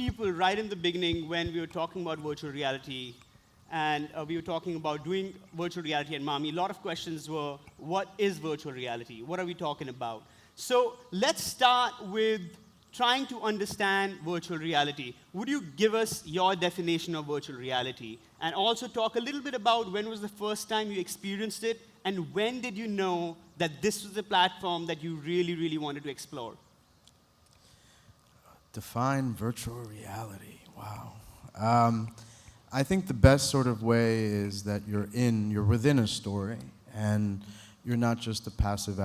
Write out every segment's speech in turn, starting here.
people right in the beginning when we were talking about virtual reality and we were talking about doing virtual reality at MAMI, a lot of questions were, what is virtual reality? What are we talking about? So let's start with trying to understand virtual reality. Would you give us your definition of virtual reality? And also talk a little bit about when was the first time you experienced it, and when did you know that this was a platform that you really, really wanted to explore? Define virtual reality. Wow. I think the best sort of way is that you're within a story, and you're not just a passive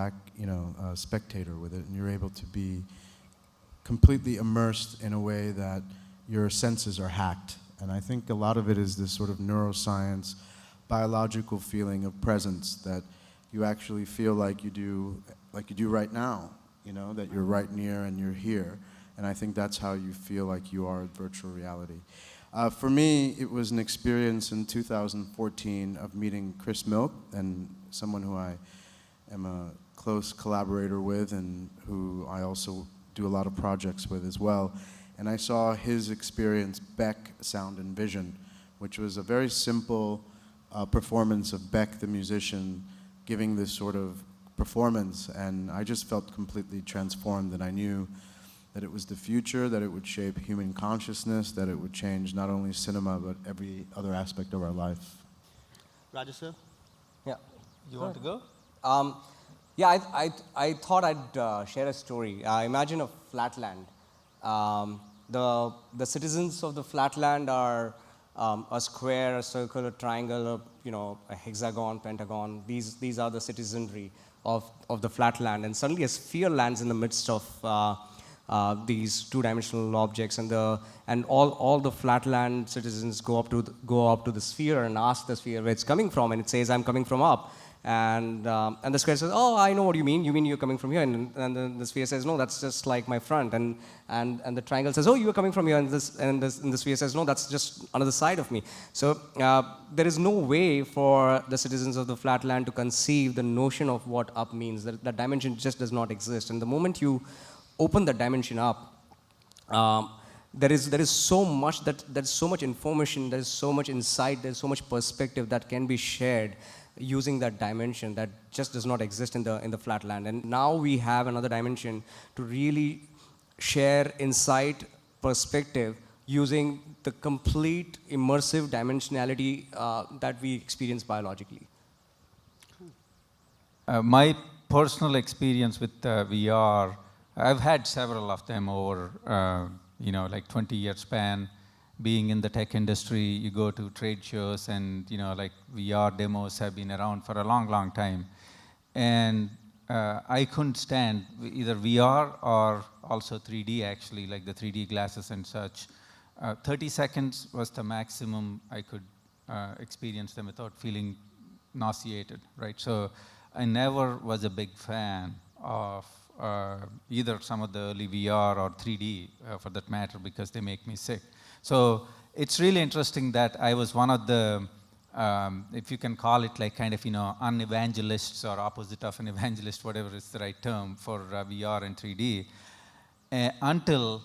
spectator with it, and you're able to be completely immersed in a way that your senses are hacked. And I think a lot of it is this sort of neuroscience, biological feeling of presence that you actually feel like you do right now, that you're right near and you're here. And I think that's how you feel like you are in virtual reality. For me, it was an experience in 2014 of meeting Chris Milk, and someone who I am a close collaborator with and who I also do a lot of projects with as well. And I saw his experience, Beck, Sound and Vision, which was a very simple performance of Beck, the musician, giving this sort of performance. And I just felt completely transformed, and I knew that it was the future, that it would shape human consciousness, that it would change not only cinema, but every other aspect of our life. Raja, sir? Yeah. You want to go? Yeah, I thought I'd share a story. Imagine a flatland. The citizens of the flatland are a square, a circle, a triangle, a hexagon, pentagon. These are the citizenry of the flatland. And suddenly a sphere lands in the midst of these two-dimensional objects, and all the flatland citizens go up to the sphere and ask the sphere where it's coming from, and it says, "I'm coming from up." And the square says, "Oh, I know what you mean. You mean you're coming from here?" And then the sphere says, "No, that's just like my front." And the triangle says, "Oh, you are coming from here." And the sphere says, "No, that's just another side of me." So there is no way for the citizens of the flatland to conceive the notion of what up means. That dimension just does not exist. And the moment you open that dimension up, there is so much there's so much information, there's so much insight, there's so much perspective that can be shared using that dimension that just does not exist in the flatland. And now we have another dimension to really share insight, perspective, using the complete immersive dimensionality that we experience biologically. My personal experience with VR, I've had several of them over, like 20-year span. Being in the tech industry, you go to trade shows, and like VR demos have been around for a long, long time. And I couldn't stand either VR or also 3D, actually, like the 3D glasses and such. 30 seconds was the maximum I could experience them without feeling nauseated, right? So I never was a big fan of either some of the early VR or 3D, for that matter, because they make me sick. So it's really interesting that I was one of the, if you can call it like kind of, un-evangelists or opposite of an evangelist, whatever is the right term for VR and 3D, until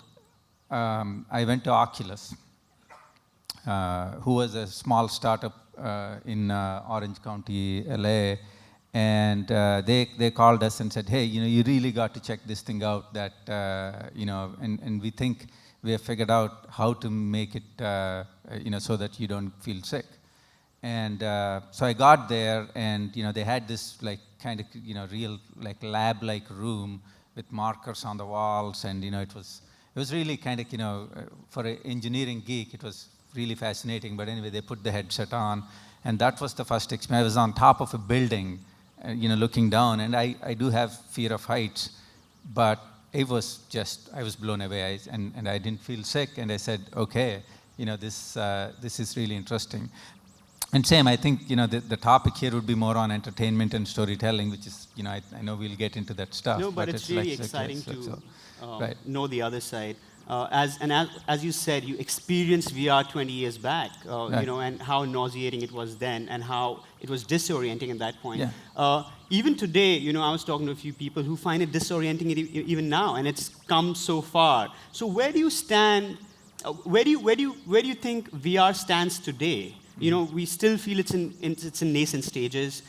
I went to Oculus, who was a small startup in Orange County, LA. And they called us and said, "Hey, you really got to check this thing out. That and we think we have figured out how to make it, so that you don't feel sick." And so I got there, and they had this like kind of real like lab-like room with markers on the walls, and it was really kind of for an engineering geek, it was really fascinating. But anyway, they put the headset on, and that was the first experience. I was on top of a building, looking down, and I do have fear of heights, but it was just, I was blown away, and I didn't feel sick, and I said, okay, this is really interesting. And same, I think, the topic here would be more on entertainment and storytelling, which is, I know we'll get into that stuff. No, but it's really exciting to right. know the other side. As you said, you experienced VR 20 years back, right. And how nauseating it was then, and how it was disorienting at that point. Yeah. Even today, I was talking to a few people who find it disorienting even now, and it's come so far. So where do you stand Where do you think VR stands today? You know, we still feel it's in nascent stages.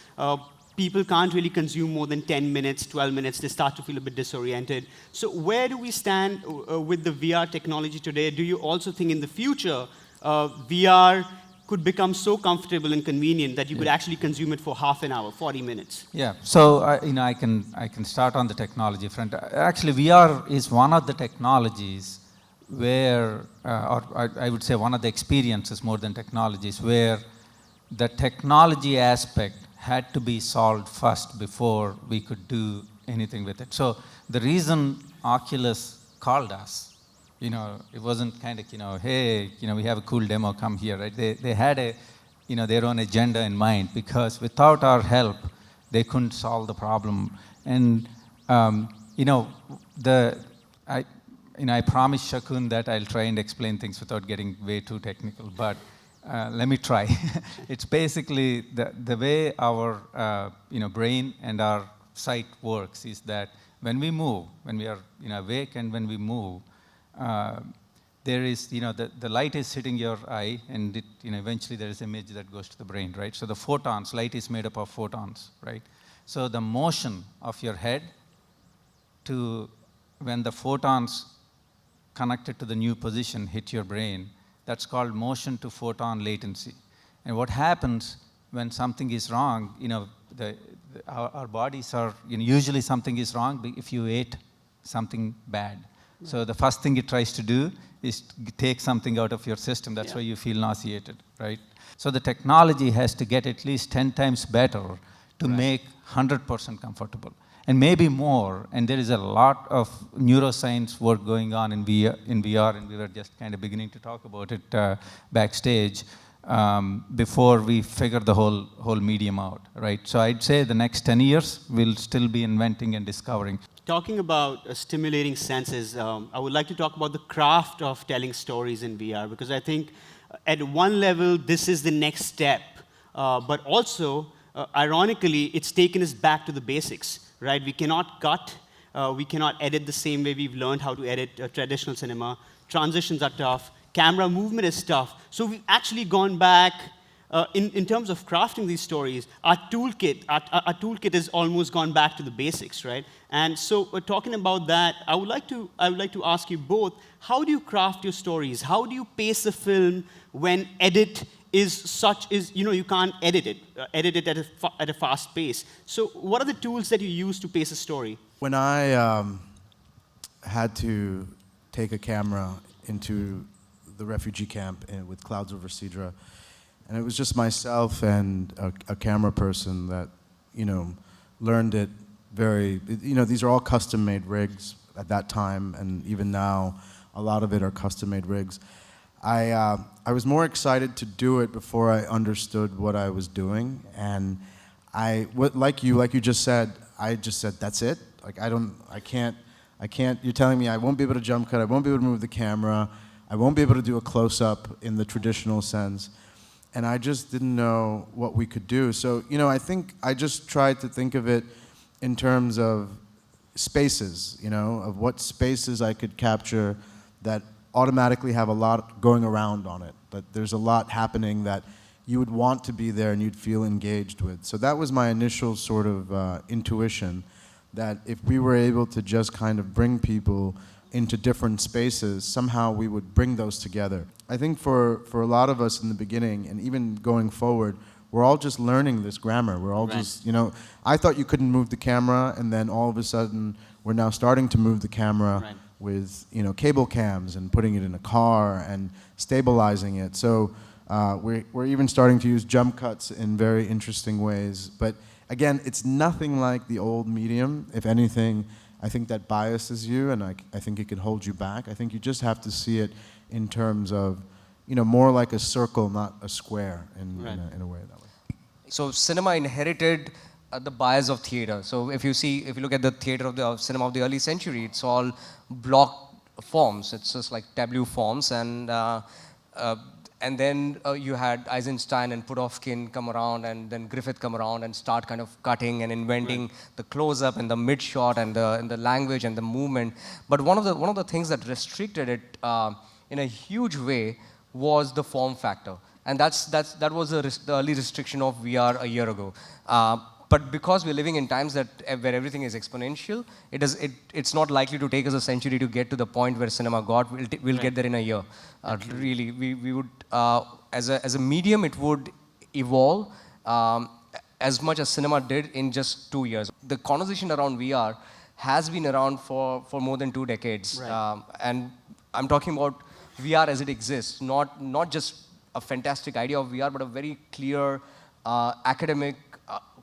People can't really consume more than 10 minutes, 12 minutes. They start to feel a bit disoriented. So where do we stand with the VR technology today? Do you also think in the future VR could become so comfortable and convenient that you could actually consume it for half an hour, 40 minutes? Yeah, so you know, I can start on the technology front. Actually, VR is one of the technologies where, or I would say one of the experiences more than technologies, where the technology aspect had to be solved first before we could do anything with it. So the reason Oculus called us, you know, it wasn't kind of, you know, hey, you know, we have a cool demo, come here, right? They had a, you know, their own agenda in mind, because without our help, they couldn't solve the problem. And, you know, I promised Shakun that I'll try and explain things without getting way too technical, but let me try. It's basically the way our you know, brain and our sight works is that when we move, when we are, you know, awake and when we move, there is, you know, the light is hitting your eye, and it, you know, eventually there is image that goes to the brain, right? So the photons, light is made up of photons, right? So the motion of your head to when the photons connected to the new position hit your brain, that's called motion to photon latency. And what happens when something is wrong, you know, our bodies are, you know, usually something is wrong if you ate something bad. Right. So the first thing it tries to do is take something out of your system. That's why you feel nauseated, right? So the technology has to get at least 10 times better to make 100% comfortable. And maybe more, and there is a lot of neuroscience work going on in VR, and we were just kind of beginning to talk about it backstage before we figure the whole medium out, right? So I'd say the next 10 years, we'll still be inventing and discovering. Talking about stimulating senses, I would like to talk about the craft of telling stories in VR, because I think at one level, this is the next step, but also, ironically, it's taken us back to the basics. Right? We cannot cut, we cannot edit the same way we've learned how to edit traditional cinema. Transitions are tough, camera movement is tough. So we've actually gone back in terms of crafting these stories. Our toolkit has almost gone back to the basics, right? And so talking about that, I would like to ask you both, how do you craft your stories? How do you pace a film when edit is you know, you can't edit it at a fast pace. So what are the tools that you use to pace a story? When I had to take a camera into the refugee camp with Clouds Over Sidra, and it was just myself and a camera person that, you know, learned it very, you know, these are all custom-made rigs at that time, and even now, a lot of it are custom-made rigs. I was more excited to do it before I understood what I was doing, and like you just said, I just said, that's it? Like, I can't, you're telling me I won't be able to jump cut, I won't be able to move the camera, I won't be able to do a close-up in the traditional sense, and I just didn't know what we could do. So, you know, I think I just tried to think of it in terms of spaces, you know, of what spaces I could capture that automatically have a lot going around on it, but there's a lot happening that you would want to be there and you'd feel engaged with. So that was my initial sort of intuition, that if we were able to just kind of bring people into different spaces, somehow we would bring those together. I think for a lot of us in the beginning, and even going forward, we're all just learning this grammar. We're all just, you know, I thought you couldn't move the camera, and then all of a sudden, we're now starting to move the camera with, you know, cable cams and putting it in a car and stabilizing it. So we're even starting to use jump cuts in very interesting ways. But again, it's nothing like the old medium. If anything, I think that biases you, and I think it can hold you back. I think you just have to see it in terms of, you know, more like a circle, not a square in a way that way. So cinema inherited the bias of theater. So if you look at the theater of the cinema of the early century, it's all block forms. It's just like tableau forms, and then you had Eisenstein and Pudovkin come around, and then Griffith come around and start kind of cutting and inventing the close-up and the mid-shot and the language and the movement. But one of the things that restricted it in a huge way was the form factor. And that was the early restriction of VR a year ago. But because we're living in times where everything is exponential, it's not likely to take us a century to get to the point where cinema got. We'll get there in a year. Really, we would, as a medium, it would evolve as much as cinema did in just 2 years. The conversation around VR has been around for more than 2 decades. Right. And I'm talking about VR as it exists, not just a fantastic idea of VR, but a very clear academic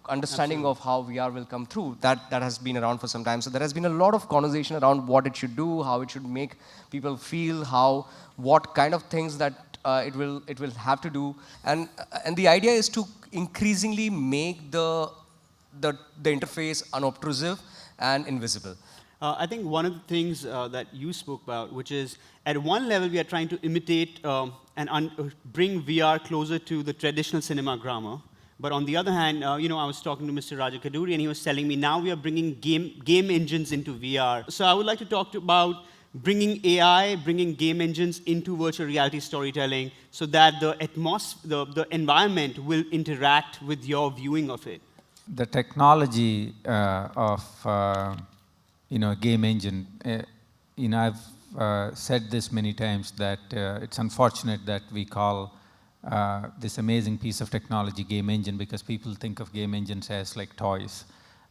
understanding of how VR will come through. That has been around for some time. So there has been a lot of conversation around what it should do, how it should make people feel, what kind of things that it will have to do. And the idea is to increasingly make the interface unobtrusive and invisible. I think one of the things that you spoke about, which is at one level we are trying to imitate and bring VR closer to the traditional cinema grammar. But on the other hand, I was talking to Mr. Raja Koduri, and he was telling me now we are bringing game engines into VR. So I would like to talk about bringing AI, bringing game engines into virtual reality storytelling, so that the environment will interact with your viewing of it. The technology of game engine, I've said this many times that it's unfortunate that we call this amazing piece of technology game engine, because people think of game engines as like toys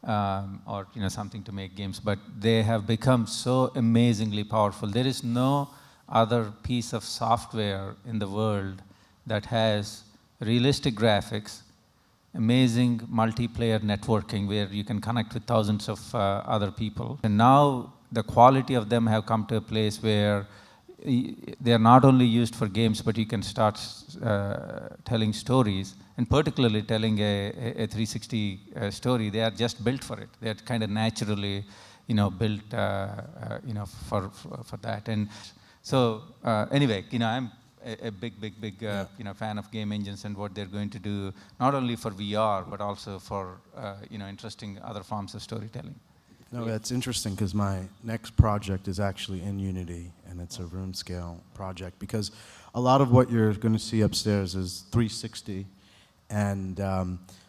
or something to make games, but they have become so amazingly powerful. There is no other piece of software in the world that has realistic graphics, amazing multiplayer networking where you can connect with thousands of other people. And now the quality of them have come to a place where they are not only used for games, but you can start telling stories, and particularly telling a 360 story. They are just built for it. They are kind of naturally, built, for that. And so, anyway, I'm a big fan of game engines and what they're going to do, not only for VR, but also for, interesting other forms of storytelling. No, that's interesting, because my next project is actually in Unity, and it's a room scale project, because a lot of what you're going to see upstairs is 360, and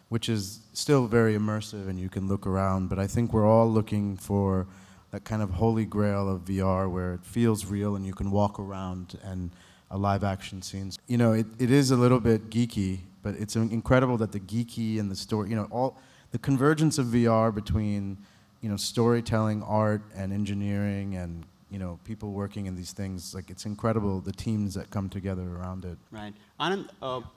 which is still very immersive, and you can look around, but I think we're all looking for that kind of holy grail of VR where it feels real and you can walk around, and a live action scene. It is a little bit geeky, but it's incredible that the geeky and the story, all the convergence of VR between storytelling, art, and engineering, and people working in these things. Like, it's incredible, the teams that come together around it. Right. Anand,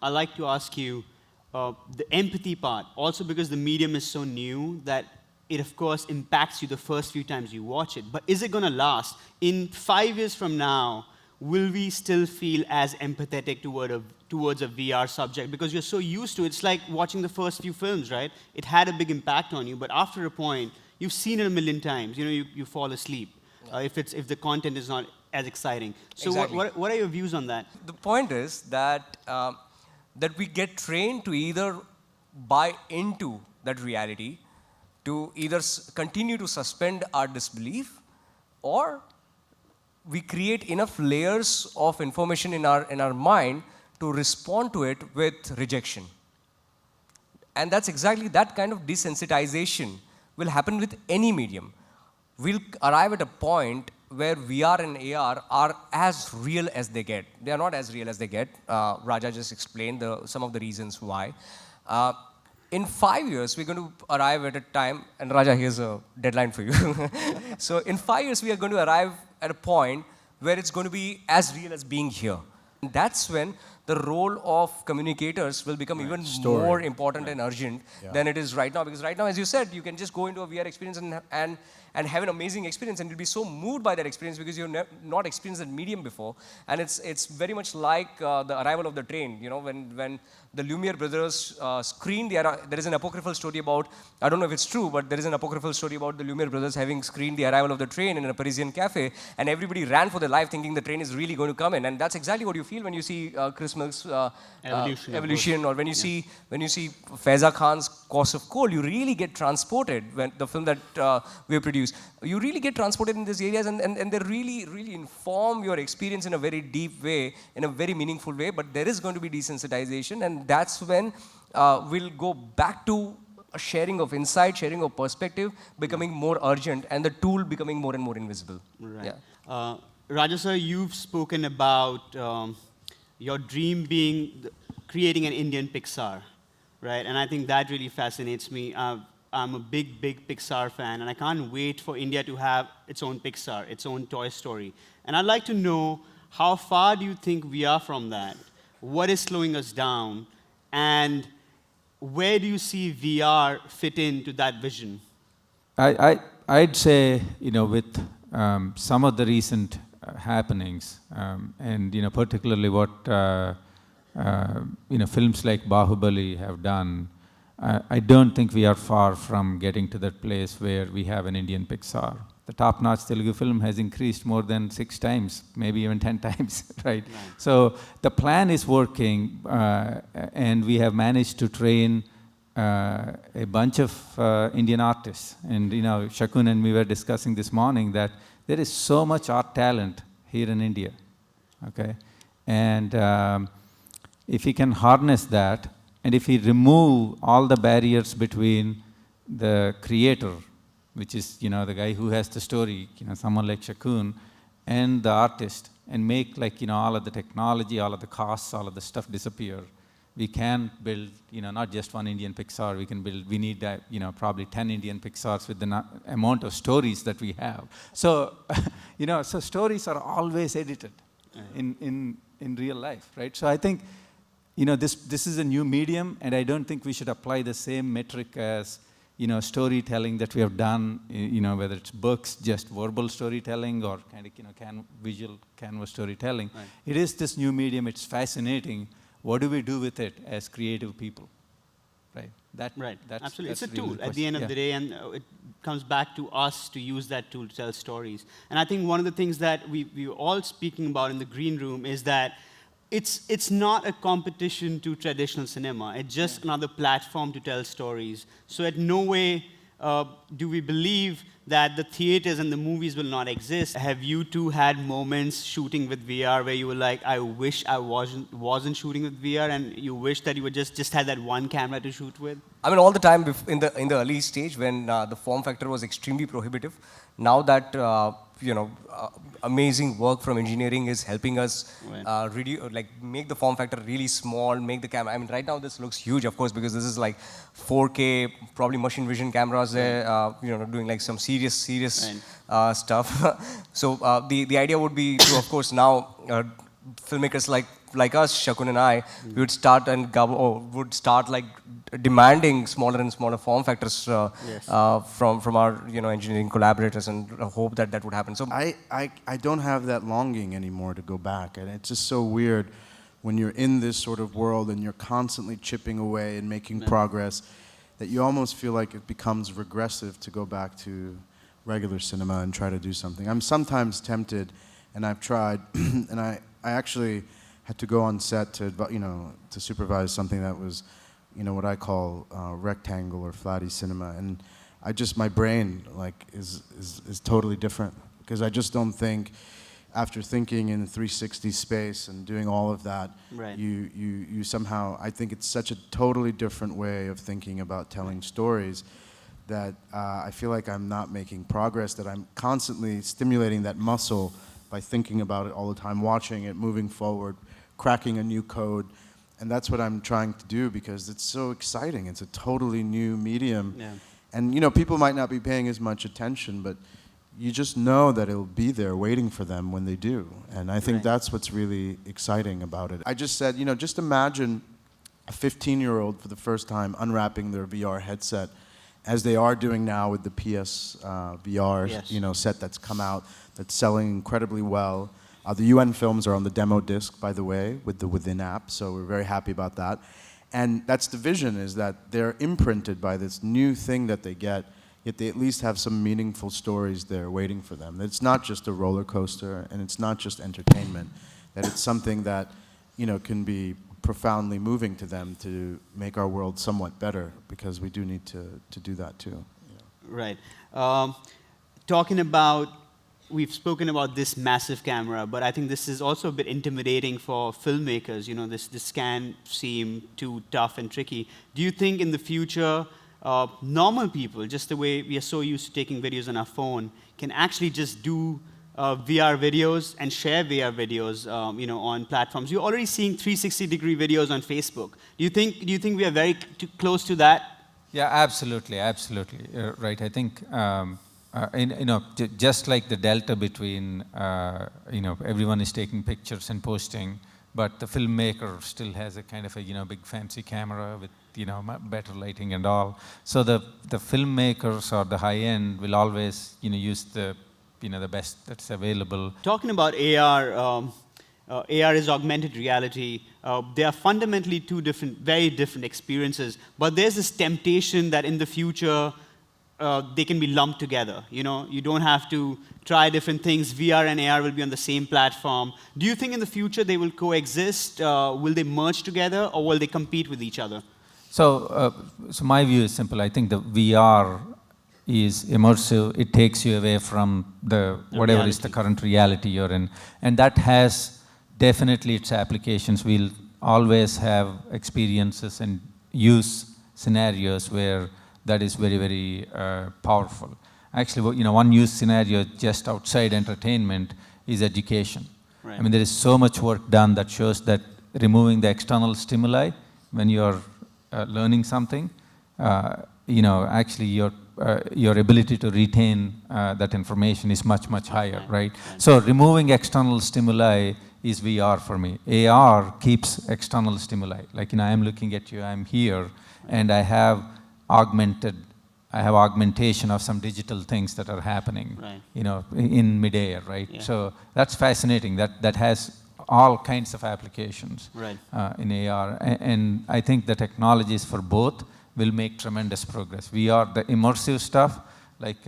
I'd like to ask you the empathy part, also because the medium is so new that it, of course, impacts you the first few times you watch it. But is it going to last? In 5 years from now, will we still feel as empathetic towards a VR subject? Because you're so used to it. It's like watching the first few films, right? It had a big impact on you, but after a point, you've seen it a million times. You fall asleep if the content is not as exciting. So Exactly. what are your views on that? The point is that that we get trained to either buy into that reality, to either continue to suspend our disbelief, or we create enough layers of information in our mind to respond to it with rejection. And that's exactly that kind of desensitization will happen with any medium. We'll arrive at a point where VR and AR are as real as they get. They are not as real as they get. Raja just explained some of the reasons why. In 5 years, we're going to arrive at a time, and Raja, here's a deadline for you. So in 5 years, we are going to arrive at a point where it's going to be as real as being here. And that's when the role of communicators will become even more important and urgent than it is right now. Because right now, as you said, you can just go into a VR experience and have an amazing experience, and you'll be so moved by that experience because you've not experienced that medium before. And it's very much like the arrival of the train. When the Lumiere brothers screened there is an apocryphal story about, I don't know if it's true, but there is an apocryphal story about the Lumiere brothers having screened the arrival of the train in a Parisian cafe, and everybody ran for their life thinking the train is really going to come in. And that's exactly what you feel when you see Chris Mother's Milk's Evolution, or when you see Faiza Khan's Cost of Coal, you really get transported. When the film that we have produced, you really get transported in these areas, and they really inform your experience in a very deep way, in a very meaningful way. But there is going to be desensitization, and that's when we'll go back to a sharing of insight, sharing of perspective, becoming more urgent, and the tool becoming more and more invisible. Right. Yeah. Raja sir, you've spoken about your dream being creating an Indian Pixar, right? And I think that really fascinates me. I'm a big Pixar fan, and I can't wait for India to have its own Pixar, its own Toy Story. And I'd like to know, how far do you think we are from that? What is slowing us down? And where do you see VR fit into that vision? I'd say, with some of the recent happenings, and particularly what films like Bahubali have done, I don't think we are far from getting to that place where we have an Indian Pixar. The top-notch Telugu film has increased more than 6 times, maybe even 10 times, right? So the plan is working, and we have managed to train a bunch of Indian artists. And Shakun and me were discussing this morning that there is so much art talent here in India, okay? And if we can harness that, and if we remove all the barriers between the creator, which is the guy who has the story, someone like Shakun, and the artist, and make all of the technology, all of the costs, all of the stuff disappear, we can build not just one Indian Pixar. We need probably 10 Indian Pixars with the amount of stories that we have. So so stories are always edited in real life, right? So I think this is a new medium, and I don't think we should apply the same metric as storytelling that we have done, whether it's books, just verbal storytelling, or kind of visual canvas storytelling. Right. It is this new medium. It's fascinating. What do we do with it as creative people, right? Absolutely. It's a really tool the at the end of the day, and it comes back to us to use that tool to tell stories. And I think one of the things that we were all speaking about in the green room is that it's not a competition to traditional cinema. It's just another platform to tell stories. So at no way do we believe that the theaters and the movies will not exist. Have you two had moments shooting with VR where you were like, I wish I wasn't shooting with VR, and you wish that you would just had that one camera to shoot with? I mean, all the time in the early stage when the form factor was extremely prohibitive. Now that amazing work from engineering is helping us make the form factor really small, make the camera. I mean, right now this looks huge, of course, because this is like 4K, probably machine vision cameras there, doing like some serious stuff. So the idea would be to, of course, now filmmakers like us, Shakun and I, we would start, and Gabo would start demanding smaller and smaller form factors from our engineering collaborators, and hope that would happen. So I don't have that longing anymore to go back, and it's just so weird when you're in this sort of world and you're constantly chipping away and making progress, that you almost feel like it becomes regressive to go back to regular cinema and try to do something. I'm sometimes tempted, and I've tried, and I actually had to go on set to supervise something that was what I call rectangle or flatty cinema, and my brain is totally different, because I just don't think, after thinking in 360 space and doing all of that, you somehow, I think it's such a totally different way of thinking about telling stories that I feel like I'm not making progress, that I'm constantly stimulating that muscle by thinking about it all the time, watching it, moving forward, cracking a new code. And that's what I'm trying to do, because it's so exciting. It's a totally new medium. Yeah. And people might not be paying as much attention, but you just know that it'll be there waiting for them when they do. And I think that's what's really exciting about it. I just said, just imagine a 15-year-old for the first time unwrapping their VR headset, as they are doing now with the PS VR set that's come out, that's selling incredibly well. The UN films are on the demo disc, by the way, with the Within app, so we're very happy about that. And that's the vision, is that they're imprinted by this new thing that they get, yet they at least have some meaningful stories there waiting for them. That it's not just a roller coaster, and it's not just entertainment, that it's something that can be profoundly moving to them to make our world somewhat better, because we do need to do that too. Right. Talking about, we've spoken about this massive camera, but I think this is also a bit intimidating for filmmakers. This can seem too tough and tricky. Do you think in the future, normal people, just the way we are so used to taking videos on our phone, can actually just do VR videos and share VR videos, on platforms? You're already seeing 360-degree videos on Facebook. Do you think we are very close to that? Yeah, absolutely. Right. I think just like the delta between everyone is taking pictures and posting, but the filmmaker still has a kind of a big fancy camera with better lighting and all. So the filmmakers or the high end will always use the the best that's available. Talking about AR, AR is augmented reality. They are fundamentally two very different experiences. But there's this temptation that in the future, they can be lumped together. You don't have to try different things. VR and AR will be on the same platform. Do you think in the future they will coexist? Will they merge together, or will they compete with each other? So my view is simple. I think the VR is immersive. It takes you away from the whatever reality is the current reality you're in. And that has definitely its applications. We'll always have experiences and use scenarios where that is very, very powerful. Actually, one use scenario just outside entertainment is education. Right. I mean, there is so much work done that shows that removing the external stimuli when you're learning something, actually your ability to retain that information is much, much higher, right? So removing external stimuli is VR for me. AR keeps external stimuli. Like, I'm looking at you, I'm here, and I have augmentation of some digital things that are happening, in midair, right? Yeah. So that's fascinating. That has all kinds of applications in AR. And I think the technologies for both will make tremendous progress. VR, the immersive stuff, like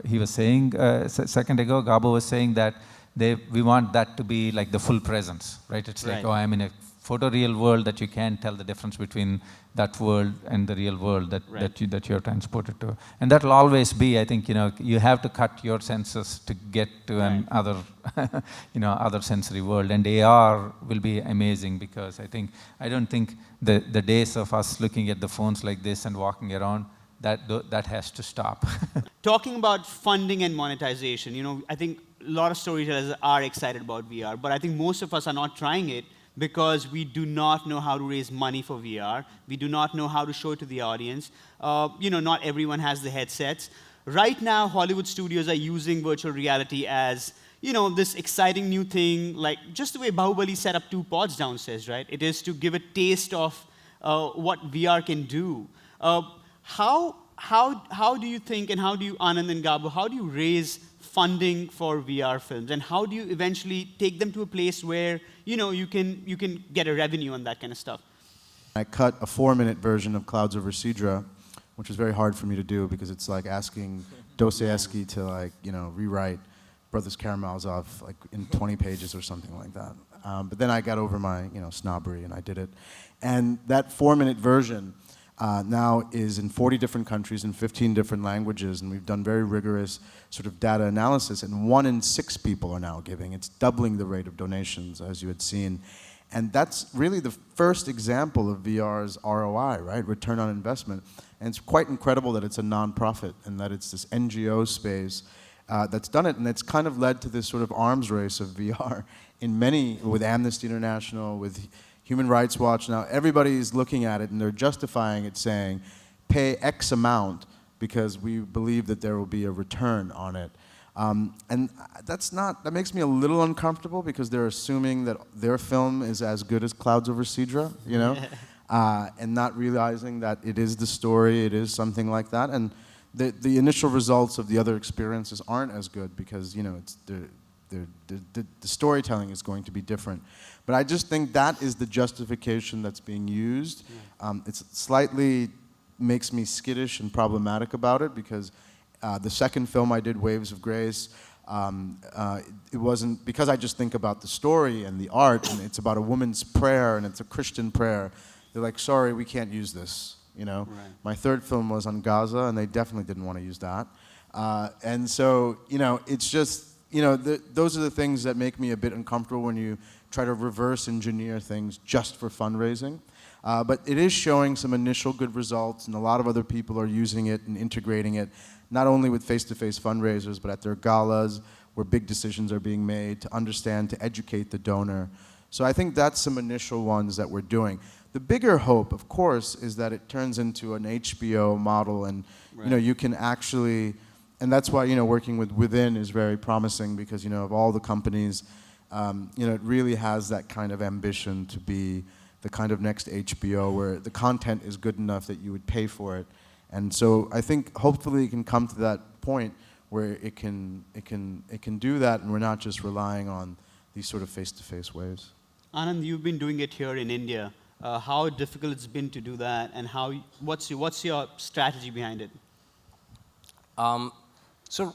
he was saying a second ago, Gabo was saying that we want that to be like the full presence, right? It's like, I'm in a photoreal world that you can't tell the difference between that world and the real world that you're transported to. And that will always be, I think, you have to cut your senses to get to another, other sensory world. And AR will be amazing, because I don't think the days of us looking at the phones like this and walking around, that has to stop. Talking about funding and monetization, I think a lot of storytellers are excited about VR, but I think most of us are not trying it because we do not know how to raise money for VR. We do not know how to show it to the audience. Not everyone has the headsets. Right now, Hollywood studios are using virtual reality as, this exciting new thing, like just the way Bahubali set up 2 pods downstairs, right? It is to give a taste of what VR can do. How do you think, and how do you, Anand and Gabo, how do you raise funding for VR films, and how do you eventually take them to a place where you can get a revenue on that kind of stuff? I cut a 4-minute version of Clouds Over Sidra, which was very hard for me to do because it's like asking Dostoevsky to rewrite Brothers Karamazov in 20 pages or something like that. But then I got over my snobbery and I did it, and that 4-minute version now is in 40 different countries in 15 different languages, and we've done very rigorous sort of data analysis, and 1 in 6 people are now giving. It's doubling the rate of donations, as you had seen. And that's really the first example of VR's ROI, right? Return on investment. And it's quite incredible that it's a nonprofit and that it's this NGO space that's done it. And it's kind of led to this sort of arms race of VR with Amnesty International, with Human Rights Watch. Now everybody's looking at it and they're justifying it, saying, pay X amount because we believe that there will be a return on it. And that makes me a little uncomfortable because they're assuming that their film is as good as Clouds Over Sidra, and not realizing that it is the story, it is something like that. And the initial results of the other experiences aren't as good because, the storytelling is going to be different. But I just think that is the justification that's being used. It's slightly makes me skittish and problematic about it because the second film I did, Waves of Grace, It wasn't, because I just think about the story and the art, and it's about a woman's prayer, and it's a Christian prayer, they're like, sorry, we can't use this, you know? Right. My third film was on Gaza, and they definitely didn't want to use that. And so, you know, it's just, you know, those are the things that make me a bit uncomfortable when you try to reverse engineer things just for fundraising. But it is showing some initial good results, and a lot of other people are using it and integrating it, not only with face-to-face fundraisers, but at their galas, where big decisions are being made to understand, to educate the donor. So I think that's some initial ones that we're doing. The bigger hope, of course, is that it turns into an HBO model, and you know, you can actually, and that's why, you know, working with Within is very promising, because, you know, of all the companies, you know, it really has that kind of ambition to be the kind of next HBO where the content is good enough that you would pay for it. And so I think hopefully it can come to that point where it can do that, and we're not just relying on these sort of face-to-face ways. Anand, you've been doing it here in India. How difficult it's been to do that, and what's your strategy behind it? So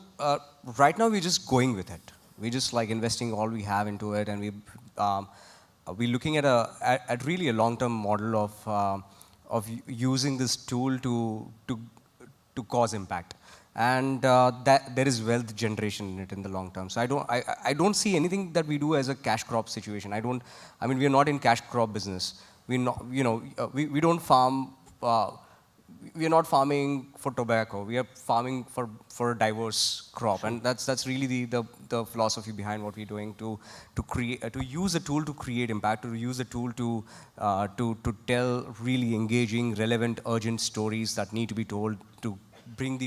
right now we're just going with it. We're just like investing all we have into it, and we're looking at really a long-term model of using this tool to cause impact, and that there is wealth generation in it in the long term. So I don't see anything that we do as a cash crop situation. I mean, we are not in cash crop business. We not, you know, we don't farm. We are not farming for tobacco. We are farming for a diverse crop, and that's really the philosophy behind what we're doing, to create, to use a tool to create impact, to use a tool to tell really engaging, relevant, urgent stories that need to be told, to bring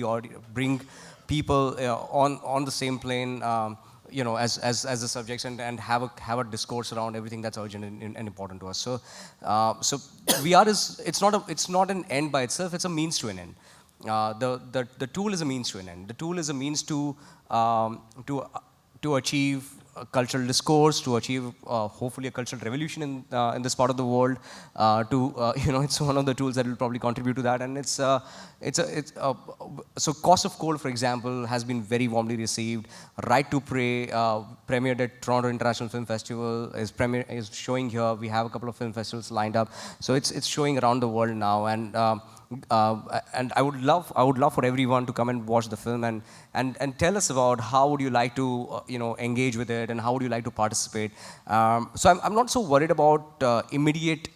bring people on the same plane, you know, as the subjects, and have a discourse around everything that's urgent and important to us. So so VR is, it's not an end by itself. It's a means to an end. The tool is a means to an end. The tool is a means to achieve a cultural discourse, to achieve hopefully a cultural revolution in this part of the world. You know, it's one of the tools that will probably contribute to that. And so Cost of Coal, for example, has been very warmly received. Right to Pray premiered at Toronto International Film Festival, is showing here. We have a couple of film festivals lined up, so it's showing around the world now. And I would love for everyone to come and watch the film and tell us about how would you like to you know, engage with it, and how would you like to participate. So I'm not so worried about immediate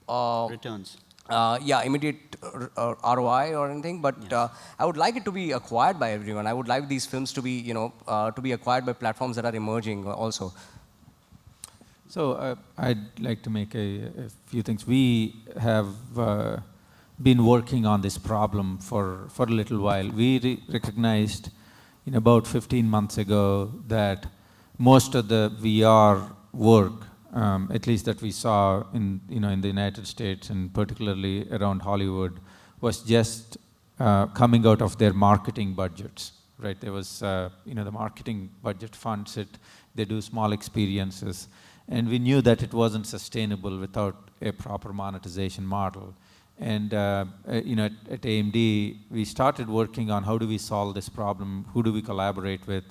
Returns. Immediate ROI or anything, but yes. I would like it to be acquired by everyone. I would like these films to be, you know, to be acquired by platforms that are emerging also. So I'd like to make a few things. We have been working on this problem for a little while. We recognized in about 15 months ago that most of the VR work, at least that we saw in the United States and particularly around Hollywood, was just coming out of their marketing budgets, right? There was, the marketing budget funds it, they do small experiences, and we knew that it wasn't sustainable without a proper monetization model. And at AMD, we started working on how do we solve this problem, who do we collaborate with,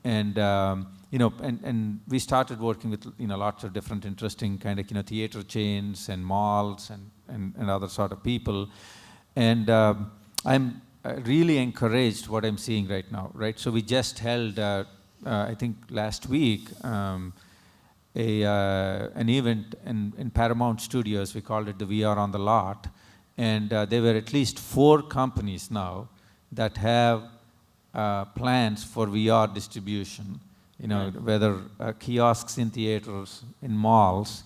and and we started working with lots of different interesting kind of theater chains and malls and other sort of people, and I'm really encouraged what I'm seeing right now. Right, so we just held I think last week an event in Paramount Studios. We called it the VR on the Lot. And there were at least 4 companies now that have plans for VR distribution. Whether kiosks in theaters, in malls,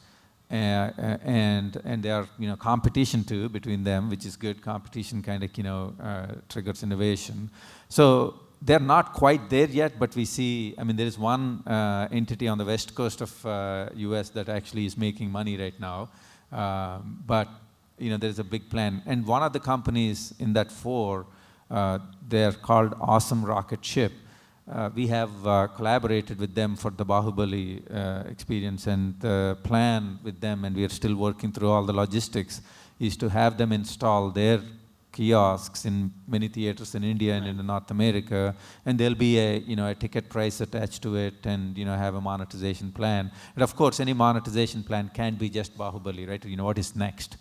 and there are competition too between them, which is good. Competition kind of triggers innovation. So they're not quite there yet, but we see. I mean, there is one entity on the west coast of U.S. that actually is making money right now, but there's a big plan. And one of the companies in that 4, they're called Awesome Rocket Ship. We have collaborated with them for the Bahubali experience, and the plan with them, and we are still working through all the logistics, is to have them install their kiosks in many theaters in India and in North America, and there'll be a ticket price attached to it, and have a monetization plan. And of course, any monetization plan can't be just Bahubali, right? What is next?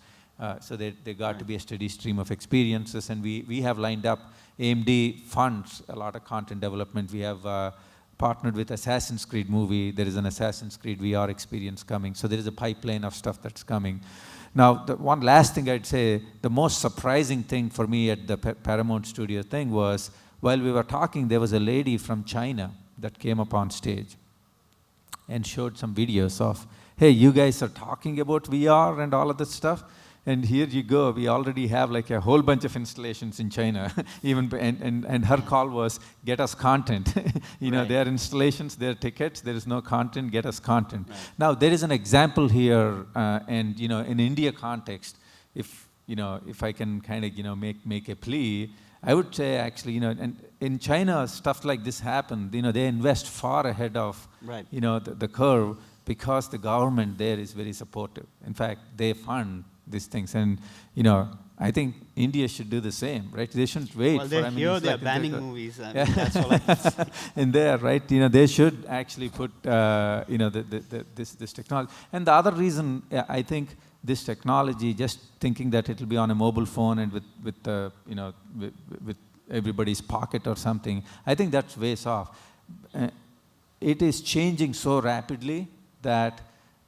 So there got to be a steady stream of experiences, and we have lined up. AMD funds a lot of content development. We have partnered with Assassin's Creed movie. There is an Assassin's Creed VR experience coming. So there is a pipeline of stuff that's coming. Now, the one last thing I'd say, the most surprising thing for me at the Paramount Studio thing was, while we were talking, there was a lady from China that came up on stage and showed some videos of, hey, you guys are talking about VR and all of this stuff. And here you go, we already have like a whole bunch of installations in China. And her call was, get us content. There are installations, there are tickets, there is no content, get us content. Right. Now, there is an example here, and in India context, if I can kind of make a plea, I would say actually, and in China, stuff like this happened. They invest far ahead of the curve, because the government there is very supportive. In fact, they fund these things, and I think India should do the same, right? They shouldn't wait. Well, they're they're banning movies. That's all I can say. In there, right? They should actually put this technology. And the other reason I think this technology, just thinking that it will be on a mobile phone and with everybody's pocket or something, I think that's ways off. It is changing so rapidly that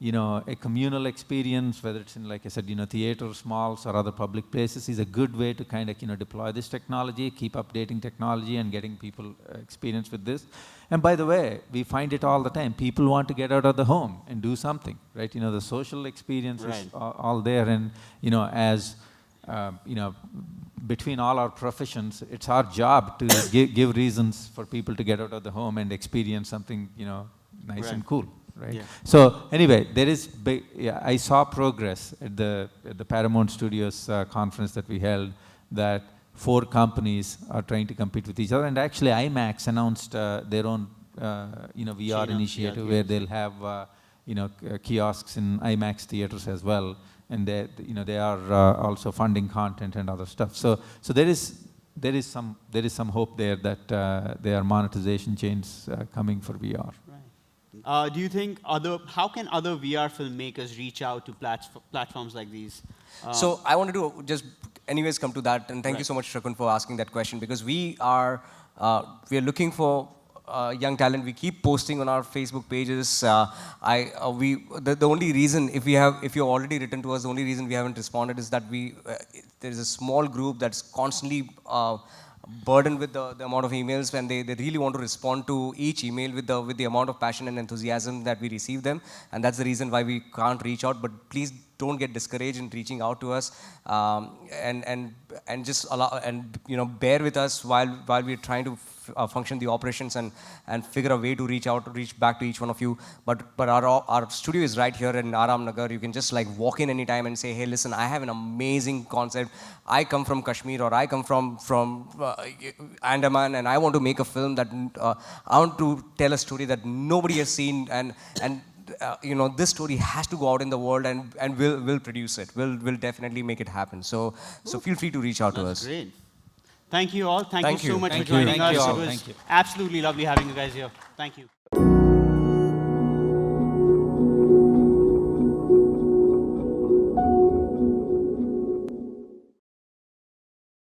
a communal experience, whether it's in, like I said, theaters, malls, or other public places, is a good way to kind of, deploy this technology, keep updating technology and getting people experience with this. And by the way, we find it all the time. People want to get out of the home and do something, right? The social experience is all there. And, as, between all our professions, it's our job to give reasons for people to get out of the home and experience something, nice and cool. Right. Yeah. So anyway, there is I saw progress at the Paramount Studios conference that we held, that 4 companies are trying to compete with each other, and actually IMAX announced their own VR initiative where they'll have kiosks in IMAX theaters as well, and they are also funding content and other stuff. So there is some hope there that there are monetization chains coming for VR. Do you think how can other VR filmmakers reach out to platforms like these? So I wanted to just anyways come to that, and thank you so much, Shakun, for asking that question, because we are looking for young talent. We keep posting on our Facebook pages. The only reason, if you've already written to us, the only reason we haven't responded is that there is a small group that's constantly burdened with the amount of emails, and they really want to respond to each email with the amount of passion and enthusiasm that we receive them, and that's the reason why we can't reach out. But please don't get discouraged in reaching out to us, and just allow, and bear with us while we're trying to function the operations and figure a way to reach back to each one of you. But our studio is right here in Aram Nagar. You can just like walk in anytime and say, hey, listen, I have an amazing concept. I come from Kashmir, or I come from Andaman, and I want to make a film that I want to tell a story that nobody has seen, and this story has to go out in the world, and we'll produce it. We'll definitely make it happen. So feel free to reach out to us. That's great. Thank you all. Thank you so much for Thank joining you. us. Thank you all. It was absolutely lovely having you guys here. Thank you.